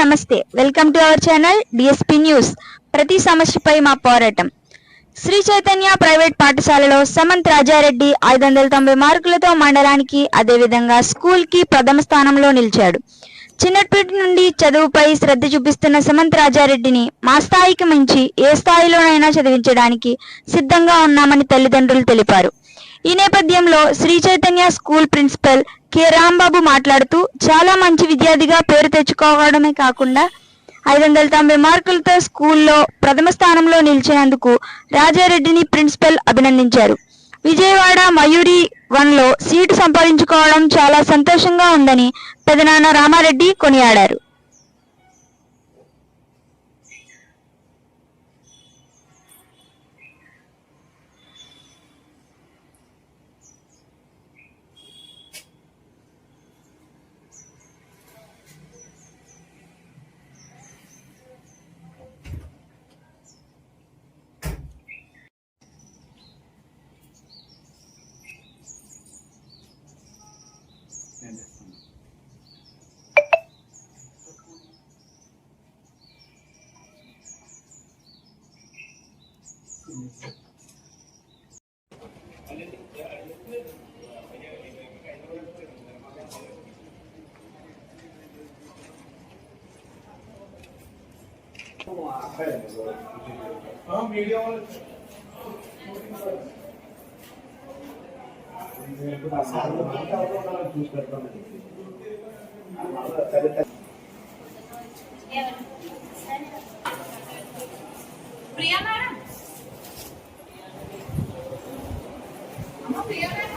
నమస్తే, welcome to our channel DSP news. ప్రతి సమస్యపై మా పోరాటం. శ్రీ చైతన్య ప్రైవేట్ పాఠశాలలో సమంత్ రాజారెడ్డి 590 మార్కులతో మండలానికి అదేవిధంగా స్కూల్ కి ప్రథమ స్థానంలో నిలిచాడు. చిన్నప్పటి నుండి చదువుపై శ్రద్ధ చూపిస్తున్న సమంత్ రాజారెడ్డిని మా స్థాయికి మించి ఏ స్థాయిలోనైనా చదివించడానికి సిద్ధంగా ఉన్నామని తల్లిదండ్రులు తెలిపారు. ఈ నేపథ్యంలో Sri Chaitanya school principal K Rambabu మాట్లాడుతూ చాలా మంచి విద్యార్థిగా పేరు తెచ్చుకోవడమే కాకుండా 590 మార్కులతో స్కూల్లో ప్రథమ స్థానంలో నిలిచినందుకు రాజారెడ్డిని ప్రిన్సిపల్ అభినందించారు. విజయవాడ మయూరి 1లో సీటు సంపాదించుకోవడం చాలా సంతోషంగా ఉందని పెదనాన్న రామారెడ్డి కొనియాడారు. ప్రియా మేడం అమ్మ ప్రియా మేడం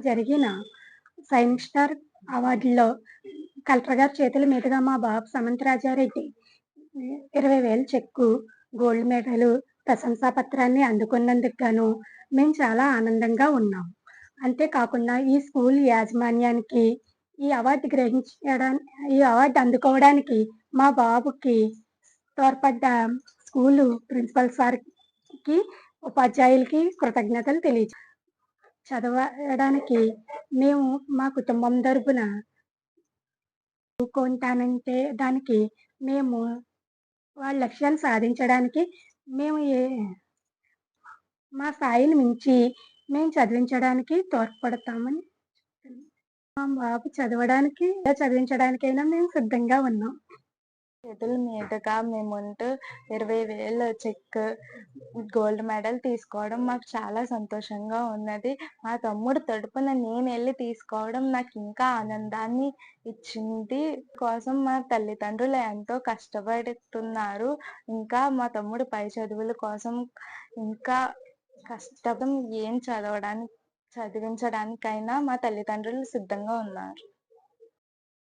జరిగిన సైనిక్ స్టార్ అవార్డులో కలెక్టర్ గారి చేతుల మీదుగా మా బాబు సమంత్ రాజారెడ్డి 20,000 చెక్కు, గోల్డ్ మెడల్, ప్రశంసా పత్రాన్ని అందుకున్నందుకు గాను మేము చాలా ఆనందంగా ఉన్నాం. అంతేకాకుండా ఈ స్కూల్ యాజమాన్యానికి ఈ అవార్డు అందుకోవడానికి మా బాబుకి తోడ్పడ్డ స్కూలు ప్రిన్సిపల్ సార్కి, ఉపాధ్యాయులకి కృతజ్ఞతలు తెలియజేస్తాం. చదవడానికి మేము మా కుటుంబం తరపున చదువుకుంటానంటే దానికి మేము వాళ్ళ లక్ష్యాన్ని సాధించడానికి మేము మా స్థాయిని మించి మేము చదివించడానికి తోడ్పడతామని మా బాబు చదివించడానికైనా మేము సిద్ధంగా ఉన్నాం. చేతుల మీదుగా మేముంటూ 20,000 చెక్, గోల్డ్ మెడల్ తీసుకోవడం మాకు చాలా సంతోషంగా ఉన్నది. మా తమ్ముడు తరపున నేను వెళ్ళి తీసుకోవడం నాకు ఇంకా ఆనందాన్ని ఇచ్చింది. కోసం మా తల్లిదండ్రులు ఎంతో కష్టపడుతున్నారు. ఇంకా మా తమ్ముడు పై చదువుల కోసం ఇంకా కష్టం ఏం చదివించడానికైనా మా తల్లిదండ్రులు సిద్ధంగా ఉన్నారు.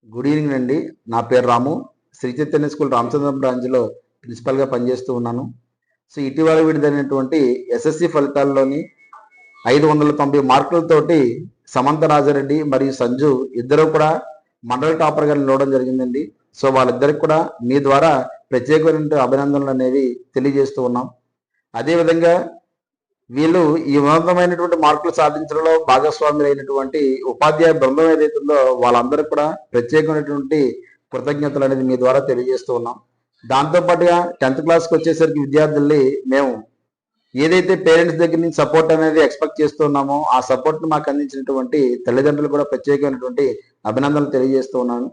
గుడ్ ఈవినింగ్ అండి. నా పేరు రాము. శ్రీ చైతన్య స్కూల్ రామచంద్రం బ్రాంచ్లో ప్రిన్సిపల్గా పనిచేస్తూ ఉన్నాను. సో ఇటీవల విడుదలైనటువంటి ఎస్ఎస్సి ఫలితాల్లోని 590 మార్కులతోటి సమంత రాజారెడ్డి మరియు సంజు ఇద్దరు కూడా మండల టాపర్గా నిలవడం జరిగిందండి. సో వాళ్ళిద్దరికి కూడా మీ ద్వారా ప్రత్యేకమైన అభినందనలు అనేవి తెలియజేస్తూ ఉన్నాం. అదేవిధంగా వీళ్ళు ఈ ఉన్నతమైనటువంటి మార్కులు సాధించడంలో భాగస్వాములైనటువంటి ఉపాధ్యాయ బృందం ఏదైతుందో వాళ్ళందరికీ కూడా ప్రత్యేకమైనటువంటి కృతజ్ఞతలు అనేది మీ ద్వారా తెలియజేస్తూ ఉన్నాం. దాంతోపాటుగా 10th క్లాస్కి వచ్చేసరికి విద్యార్థుల్ని మేము ఏదైతే పేరెంట్స్ దగ్గర నుంచి సపోర్ట్ అనేది ఎక్స్పెక్ట్ చేస్తున్నామో ఆ సపోర్ట్ను మాకు అందించినటువంటి తల్లిదండ్రులు కూడా ప్రత్యేకమైనటువంటి అభినందనలు తెలియజేస్తూ ఉన్నాను.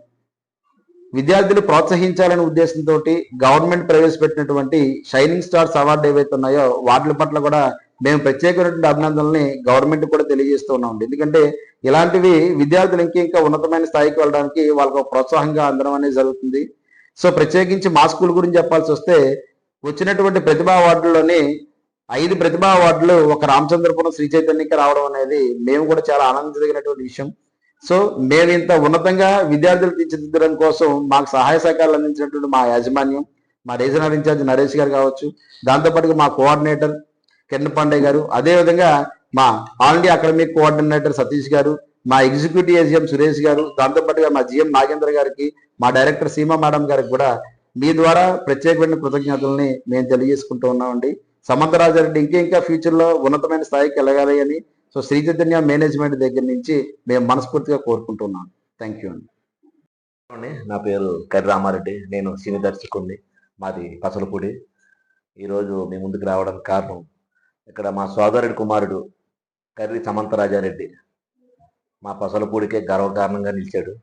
విద్యార్థులు ప్రోత్సహించాలనే ఉద్దేశంతో గవర్నమెంట్ ప్రవేశపెట్టినటువంటి షైనింగ్ స్టార్స్ అవార్డు ఏవైతే ఉన్నాయో వాటి పట్ల కూడా మేము ప్రత్యేకమైనటువంటి అభినందనల్ని గవర్నమెంట్ కూడా తెలియజేస్తూ ఉన్నాం. ఎందుకంటే ఇలాంటివి విద్యార్థులు ఇంకా ఉన్నతమైన స్థాయికి వెళ్ళడానికి వాళ్ళకు ఒక ప్రోత్సాహంగా అందడం అనేది జరుగుతుంది. సో ప్రత్యేకించి మా స్కూల్ గురించి చెప్పాల్సి వస్తే వచ్చినటువంటి ప్రతిభా అవార్డుల్లోని 5 ప్రతిభా అవార్డులు ఒక రామచంద్రపురం శ్రీ చైతన్యకి రావడం అనేది మేము కూడా చాలా ఆనందించదగినటువంటి విషయం. సో మేము ఇంత ఉన్నతంగా విద్యార్థులు తీర్చిదిద్దడం కోసం మాకు సహాయ సహకారాలు అందించినటువంటి మా యాజమాన్యం, మా రీజనల్ ఇన్ఛార్జ్ నరేష్ గారు కావచ్చు, దాంతోపాటుగా మా కోఆర్డినేటర్ కిరణ్ పాండే గారు, అదేవిధంగా మా all India academic coordinator Satish గారు, మా ఎగ్జిక్యూటివ్ ఏజిఎం సురేష్ గారు, దాంతోపాటుగా మా జిఎం నాగేంద్ర గారికి, మా డైరెక్టర్ సీమా మేడం గారికి కూడా మీ ద్వారా ప్రత్యేకమైన కృతజ్ఞతల్ని మేము తెలియజేసుకుంటూ ఉన్నామండి. సమంతరాజారెడ్డి ఇంకా ఫ్యూచర్లో ఉన్నతమైన స్థాయికి వెళ్ళగాలి అని సో శ్రీ చైతన్య మేనేజ్మెంట్ దగ్గర నుంచి మేము మనస్ఫూర్తిగా కోరుకుంటున్నాం. థ్యాంక్ యూ అండి. నా పేరు కర్రి రామారెడ్డి, నేను సినీ దర్శకుడిని, మాది పసలపూడి. ఈరోజు మీ ముందుకు రావడానికి కారణం ఇక్కడ మా సోదరుడి కుమారుడు కర్రి సమంతరాజారెడ్డి మా పసలపూడికే గర్వకారణంగా నిలిచాడు.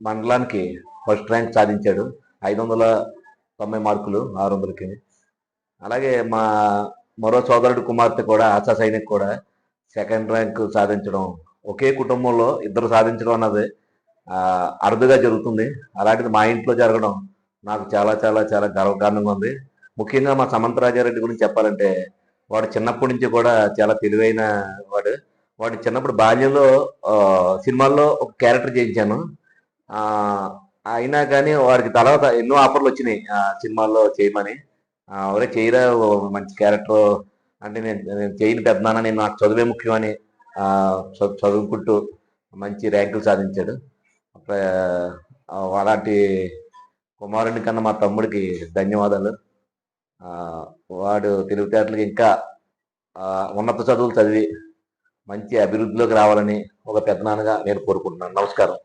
మండలానికి ఫస్ట్ ర్యాంక్ సాధించాడు, 590 మార్కులు 600కి. అలాగే మా మరో సోదరుడి కుమార్తె కూడా ఆశా సైనిక్ కూడా సెకండ్ ర్యాంక్ సాధించడం, ఒకే కుటుంబంలో ఇద్దరు సాధించడం అన్నది అరుదుగా జరుగుతుంది. అలాంటిది మా ఇంట్లో జరగడం నాకు చాలా చాలా చాలా గర్వకారణంగా ఉంది. ముఖ్యంగా మా సమంతరాజారెడ్డి గురించి చెప్పాలంటే వాడు చిన్నప్పటి నుంచి కూడా చాలా తెలివైన వాడు చిన్నప్పుడు బాల్యంలో సినిమాల్లో ఒక క్యారెక్టర్ చేయించాను. అయినా కానీ వాడికి తర్వాత ఎన్నో ఆఫర్లు వచ్చినాయి సినిమాల్లో చేయమని. ఎవరే చేయరా మంచి క్యారెక్టర్ అంటే నేను చేయని పెద్దనాన్న, నేను నాకు చదువే ముఖ్యమని చదువుకుంటూ మంచి ర్యాంకులు సాధించాడు. అలాంటి కుమారుని కన్నా మా తమ్ముడికి ధన్యవాదాలు. వాడు తెలివితేటలకి ఇంకా ఉన్నత చదువులు చదివి మంచి అభివృద్ధిలోకి రావాలని ఒక పెద్దనాన్నగా నేను కోరుకుంటున్నాను. నమస్కారం.